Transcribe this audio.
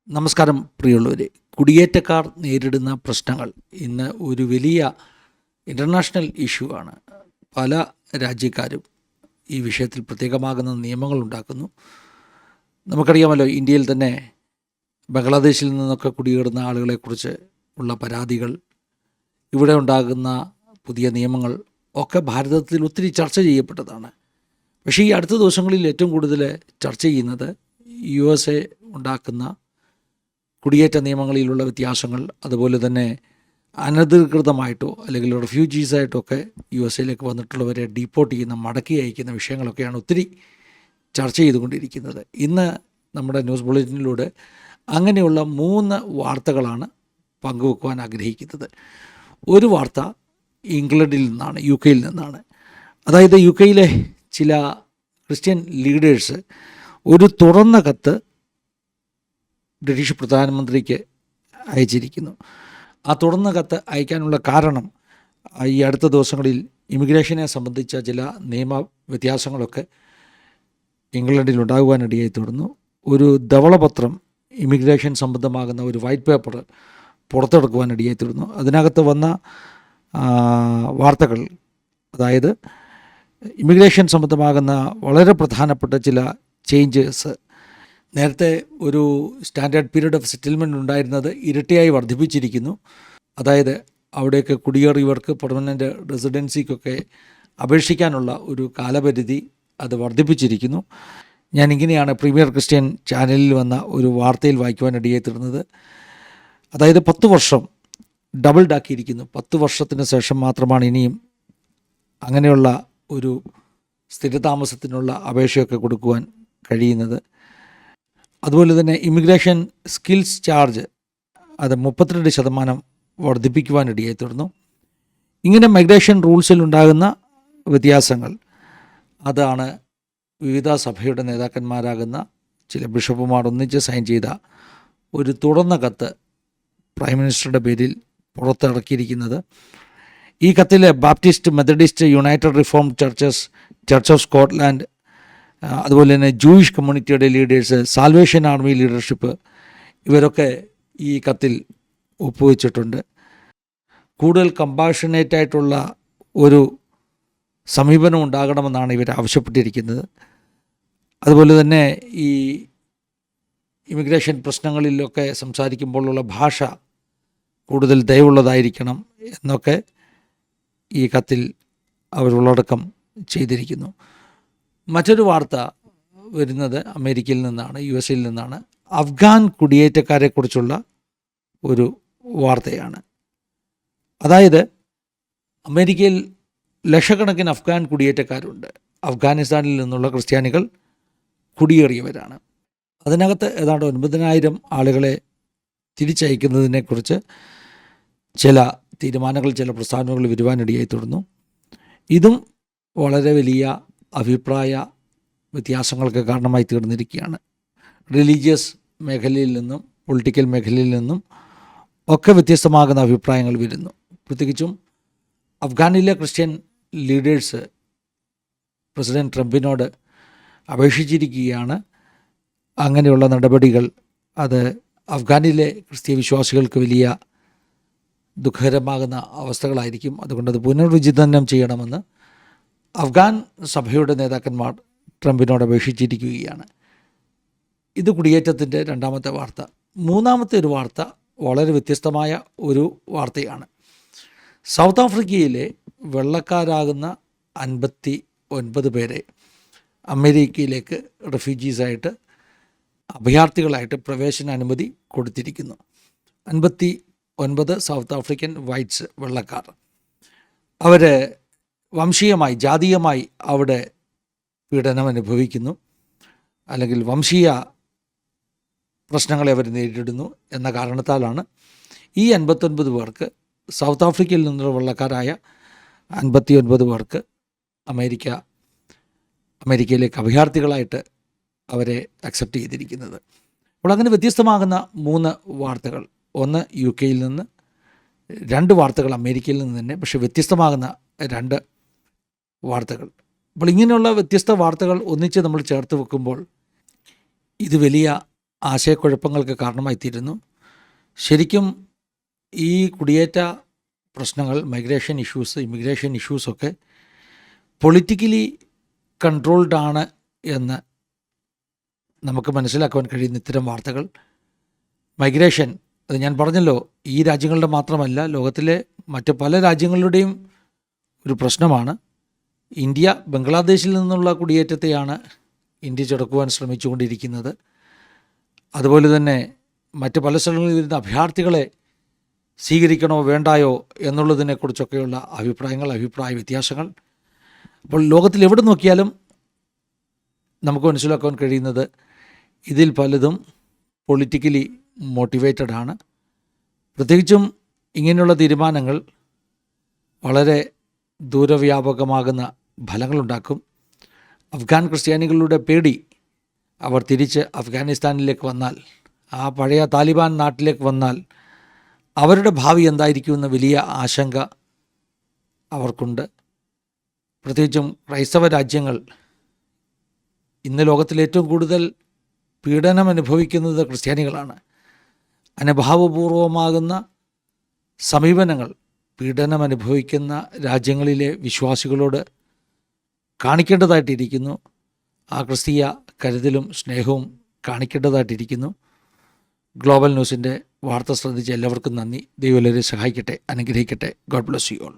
നമസ്കാരം പ്രിയമുള്ളവരെ. കുടിയേറ്റക്കാർ നേരിടുന്ന പ്രശ്നങ്ങൾ ഇന്ന് ഒരു വലിയ ഇൻ്റർനാഷണൽ ഇഷ്യൂ ആണ്. പല രാജ്യക്കാരും ഈ വിഷയത്തിൽ പ്രത്യേകമാകുന്ന നിയമങ്ങൾ ഉണ്ടാക്കുന്നു. നമുക്കറിയാമല്ലോ, ഇന്ത്യയിൽ തന്നെ ബംഗ്ലാദേശിൽ നിന്നൊക്കെ കുടിയേറുന്ന ആളുകളെക്കുറിച്ച് ഉള്ള പരാതികൾ, ഇവിടെ ഉണ്ടാകുന്ന പുതിയ നിയമങ്ങൾ ഒക്കെ ഭാരതത്തിൽ ഒത്തിരി ചർച്ച ചെയ്യപ്പെട്ടതാണ്. പക്ഷേ ഈ അടുത്ത ദിവസങ്ങളിൽ ഏറ്റവും കൂടുതൽ ചർച്ച ചെയ്യുന്നത് USA ഉണ്ടാക്കുന്ന കുടിയേറ്റ നിയമങ്ങളിലുള്ള വ്യത്യാസങ്ങൾ, അതുപോലെ തന്നെ അനധികൃതമായിട്ടോ അല്ലെങ്കിൽ റെഫ്യൂജീസായിട്ടോ ഒക്കെ USA വന്നിട്ടുള്ളവരെ ഡീപ്പോർട്ട് ചെയ്യുന്ന, മടക്കി അയക്കുന്ന വിഷയങ്ങളൊക്കെയാണ് ഒത്തിരി ചർച്ച ചെയ്തുകൊണ്ടിരിക്കുന്നത്. ഇന്ന് നമ്മുടെ ന്യൂസ് ബുള്ളറ്റിനിലൂടെ അങ്ങനെയുള്ള 3 വാർത്തകളാണ് പങ്കുവെക്കുവാൻ ആഗ്രഹിക്കുന്നത്. ഒരു വാർത്ത ഇംഗ്ലണ്ടിൽ നിന്നാണ്, UK നിന്നാണ്. അതായത് UK ചില ക്രിസ്ത്യൻ ലീഡേഴ്സ് ഒരു തുറന്ന കത്ത് ബ്രിട്ടീഷ് പ്രധാനമന്ത്രിക്ക് അയച്ചിരിക്കുന്നു. ആ തുറന്ന കത്ത് അയക്കാനുള്ള കാരണം ഈ അടുത്ത ദിവസങ്ങളിൽ ഇമിഗ്രേഷനെ സംബന്ധിച്ച ചില നിയമ വ്യത്യാസങ്ങളൊക്കെ ഇംഗ്ലണ്ടിൽ ഉണ്ടാകുവാനിടയായി തീർന്നു. ഒരു ധവളപത്രം, ഇമിഗ്രേഷൻ സംബന്ധമാകുന്ന ഒരു വൈറ്റ് പേപ്പർ പുറത്തെടുക്കുവാനിടയായി തീർന്നു. അതിനകത്ത് വന്ന വാർത്തകൾ, അതായത് ഇമിഗ്രേഷൻ സംബന്ധമാകുന്ന വളരെ പ്രധാനപ്പെട്ട ചില ചേഞ്ചസ്, നേരത്തെ ഒരു സ്റ്റാൻഡേർഡ് പീരീഡ് ഓഫ് സെറ്റിൽമെൻറ്റ് ഉണ്ടായിരുന്നത് ഇരട്ടിയായി വർദ്ധിപ്പിച്ചിരിക്കുന്നു. അതായത് അവിടേക്ക് കുടിയേറിയവർക്ക് പെർമനൻ്റ് റെസിഡൻസിക്കൊക്കെ അപേക്ഷിക്കാനുള്ള ഒരു കാലപരിധി അത് വർദ്ധിപ്പിച്ചിരിക്കുന്നു. ഞാനിങ്ങനെയാണ് പ്രീമിയർ ക്രിസ്ത്യൻ ചാനലിൽ വന്ന ഒരു വാർത്തയിൽ വായിക്കുവാനിടയായി തീർന്നത്. അതായത് 10 വർഷം ഡബിൾഡ് ആക്കിയിരിക്കുന്നു. 10 വർഷത്തിന് ശേഷം മാത്രമാണ് ഇനിയും അങ്ങനെയുള്ള ഒരു സ്ഥിരതാമസത്തിനുള്ള അപേക്ഷയൊക്കെ കൊടുക്കുവാൻ കഴിയുന്നത്. അതുപോലെ തന്നെ ഇമിഗ്രേഷൻ സ്കിൽസ് ചാർജ് അത് 32% വർദ്ധിപ്പിക്കുവാനിടയായി തീർന്നു. ഇങ്ങനെ മൈഗ്രേഷൻ റൂൾസിൽ ഉണ്ടാകുന്ന വ്യത്യാസങ്ങൾ, അതാണ് വിവിധ സഭയുടെ നേതാക്കന്മാരാകുന്ന ചില ബിഷപ്പുമാർ ഒന്നിച്ച് സൈൻ ചെയ്ത ഒരു തുറന്ന കത്ത് പ്രൈം മിനിസ്റ്ററുടെ പേരിൽ പുറത്തിറക്കിയിരിക്കുന്നത്. ഈ കത്തിൽ Baptist, Methodist, United reform churches, church of Scotland, അതുപോലെ തന്നെ ജൂയിഷ് കമ്മ്യൂണിറ്റിയുടെ ലീഡേഴ്സ്, സാൽവേഷൻ ആർമി ലീഡർഷിപ്പ്, ഇവരൊക്കെ ഈ കത്തിൽ ഒപ്പുവെച്ചിട്ടുണ്ട്. കൂടുതൽ കമ്പാഷനേറ്റായിട്ടുള്ള ഒരു സമീപനം ഉണ്ടാകണമെന്നാണ് ഇവർ ആവശ്യപ്പെട്ടിരിക്കുന്നത്. അതുപോലെ തന്നെ ഈ ഇമിഗ്രേഷൻ പ്രശ്നങ്ങളിലൊക്കെ സംസാരിക്കുമ്പോഴുള്ള ഭാഷ കൂടുതൽ ദയവുള്ളതായിരിക്കണം എന്നൊക്കെ ഈ കത്തിൽ അവർ ഉള്ളടക്കം ചെയ്തിരിക്കുന്നു. മറ്റൊരു വാർത്ത വരുന്നത് അമേരിക്കയിൽ നിന്നാണ്, USA നിന്നാണ്. അഫ്ഗാൻ കുടിയേറ്റക്കാരെക്കുറിച്ചുള്ള ഒരു വാർത്തയാണ്. അതായത് അമേരിക്കയിൽ ലക്ഷക്കണക്കിന് അഫ്ഗാൻ കുടിയേറ്റക്കാരുണ്ട്. അഫ്ഗാനിസ്ഥാനിൽ നിന്നുള്ള ക്രിസ്ത്യാനികൾ കുടിയേറിയവരാണ്. അതിനകത്ത് ഏതാണ്ട് 9,000 ആളുകളെ തിരിച്ചയക്കുന്നതിനെക്കുറിച്ച് ചില തീരുമാനങ്ങൾ, ചില പ്രസ്താവനകൾ വരുവാനിടയായി തുടർന്നു. ഇതും വളരെ വലിയ അഭിപ്രായ വ്യത്യാസങ്ങൾക്ക് കാരണമായി തീർന്നിരിക്കുകയാണ്. റിലീജിയസ് മേഖലയിൽ നിന്നും പൊളിറ്റിക്കൽ മേഖലയിൽ നിന്നും ഒക്കെ വ്യത്യസ്തമാകുന്ന അഭിപ്രായങ്ങൾ വരുന്നു. പ്രത്യേകിച്ചും അഫ്ഗാനിലെ ക്രിസ്ത്യൻ ലീഡേഴ്സ് പ്രസിഡന്റ് ട്രംപിനോട് അപേക്ഷിച്ചിരിക്കുകയാണ്. അങ്ങനെയുള്ള നടപടികൾ അത് അഫ്ഗാനിലെ ക്രിസ്തീയ വിശ്വാസികൾക്ക് വലിയ ദുഃഖകരമാകുന്ന അവസ്ഥകളായിരിക്കും. അതുകൊണ്ടത് പുനർവിചിന്തനം ചെയ്യണമെന്ന് അഫ്ഗാൻ സഭയുടെ നേതാക്കന്മാർ ട്രംപിനോട് അപേക്ഷിച്ചിരിക്കുകയാണ്. ഇത് കുടിയേറ്റത്തിൻ്റെ രണ്ടാമത്തെ വാർത്ത. മൂന്നാമത്തെ ഒരു വാർത്ത വളരെ വ്യത്യസ്തമായ ഒരു വാർത്തയാണ്. സൗത്ത് ആഫ്രിക്കയിലെ വെള്ളക്കാരാകുന്ന 59 പേരെ അമേരിക്കയിലേക്ക് റെഫ്യൂജീസായിട്ട്, അഭയാർത്ഥികളായിട്ട് പ്രവേശനാനുമതി കൊടുത്തിരിക്കുന്നു. 59 സൗത്ത് ആഫ്രിക്കൻ വൈറ്റ്സ്, വെള്ളക്കാർ. അവർ വംശീയമായി, ജാതീയമായി അവിടെ പീഡനം അനുഭവിക്കുന്നു, അല്ലെങ്കിൽ വംശീയ പ്രശ്നങ്ങളെ അവർ നേരിടുന്നു എന്ന കാരണത്താലാണ് ഈ 59 പേർക്ക്, സൗത്ത് ആഫ്രിക്കയിൽ നിന്നുള്ള വെള്ളക്കാരായ 59 പേർക്ക് അമേരിക്കയിലേക്ക് അഭയാർത്ഥികളായിട്ട് അവരെ അക്സെപ്റ്റ് ചെയ്തിരിക്കുന്നത്. അപ്പോൾ അങ്ങനെ വ്യത്യസ്തമാകുന്ന 3 വാർത്തകൾ, ഒന്ന് UK നിന്ന്, 2 വാർത്തകൾ അമേരിക്കയിൽ നിന്ന് തന്നെ, പക്ഷേ വ്യത്യസ്തമാകുന്ന 2 വാർത്തകൾ. അപ്പോൾ ഇങ്ങനെയുള്ള വ്യത്യസ്ത വാർത്തകൾ ഒന്നിച്ച് നമ്മൾ ചേർത്ത് വെക്കുമ്പോൾ ഇത് വലിയ ആശയക്കുഴപ്പങ്ങൾക്ക് കാരണമായിത്തീരുന്നു. ശരിക്കും ഈ കുടിയേറ്റ പ്രശ്നങ്ങൾ, മൈഗ്രേഷൻ ഇഷ്യൂസ്, ഇമിഗ്രേഷൻ ഇഷ്യൂസൊക്കെ പൊളിറ്റിക്കലി കൺട്രോൾഡ് ആണ് എന്ന് നമുക്ക് മനസ്സിലാക്കുവാൻ കഴിയുന്ന ഇത്തരം വാർത്തകൾ. മൈഗ്രേഷൻ, അത് ഞാൻ പറഞ്ഞല്ലോ, ഈ രാജ്യങ്ങളുടെ മാത്രമല്ല, ലോകത്തിലെ മറ്റ് പല രാജ്യങ്ങളുടെയും ഒരു പ്രശ്നമാണ്. ഇന്ത്യ ബംഗ്ലാദേശിൽ നിന്നുള്ള കുടിയേറ്റത്തെയാണ് ഇന്ത്യ ചെറുക്കുവാൻ ശ്രമിച്ചുകൊണ്ടിരിക്കുന്നത്. അതുപോലെ തന്നെ മറ്റ് പല സ്ഥലങ്ങളിൽ വരുന്ന അഭയാർത്ഥികളെ സ്വീകരിക്കണോ വേണ്ടായോ എന്നുള്ളതിനെക്കുറിച്ചൊക്കെയുള്ള അഭിപ്രായ വ്യത്യാസങ്ങൾ. അപ്പോൾ ലോകത്തിൽ എവിടെ നോക്കിയാലും നമുക്ക് മനസ്സിലാക്കാൻ കഴിയുന്നത് ഇതിൽ പലതും പൊളിറ്റിക്കലി മോട്ടിവേറ്റഡ് ആണ്. പ്രത്യേകിച്ചും ഇങ്ങനെയുള്ള തീരുമാനങ്ങൾ വളരെ ദൂരവ്യാപകമാകുന്ന ഫലങ്ങളുണ്ടാക്കും. അഫ്ഗാൻ ക്രിസ്ത്യാനികളുടെ പേടി, അവർ തിരിച്ച് അഫ്ഗാനിസ്ഥാനിലേക്ക് വന്നാൽ, ആ പഴയ താലിബാൻ നാട്ടിലേക്ക് വന്നാൽ അവരുടെ ഭാവി എന്തായിരിക്കുമെന്ന വലിയ ആശങ്ക അവർക്കുണ്ട്. പ്രത്യേകിച്ചും ക്രൈസ്തവ രാജ്യങ്ങൾ ഇന്ന് ലോകത്തിൽ ഏറ്റവും കൂടുതൽ പീഡനം അനുഭവിക്കുന്നത് ക്രിസ്ത്യാനികളാണ്. അനുഭാവപൂർവമാകുന്ന സമീപനങ്ങൾ പീഡനം അനുഭവിക്കുന്ന രാജ്യങ്ങളിലെ വിശ്വാസികളോട് കാണിക്കേണ്ടതായിട്ടിരിക്കുന്നു. ആ ക്രിസ്തീയ കരുതലും സ്നേഹവും കാണിക്കേണ്ടതായിട്ടിരിക്കുന്നു. ഗ്ലോബൽ ന്യൂസിൻ്റെ വാർത്ത ശ്രദ്ധിച്ച എല്ലാവർക്കും നന്ദി. ദൈവം എല്ലാവരെയും സഹായിക്കട്ടെ, അനുഗ്രഹിക്കട്ടെ. God bless you all.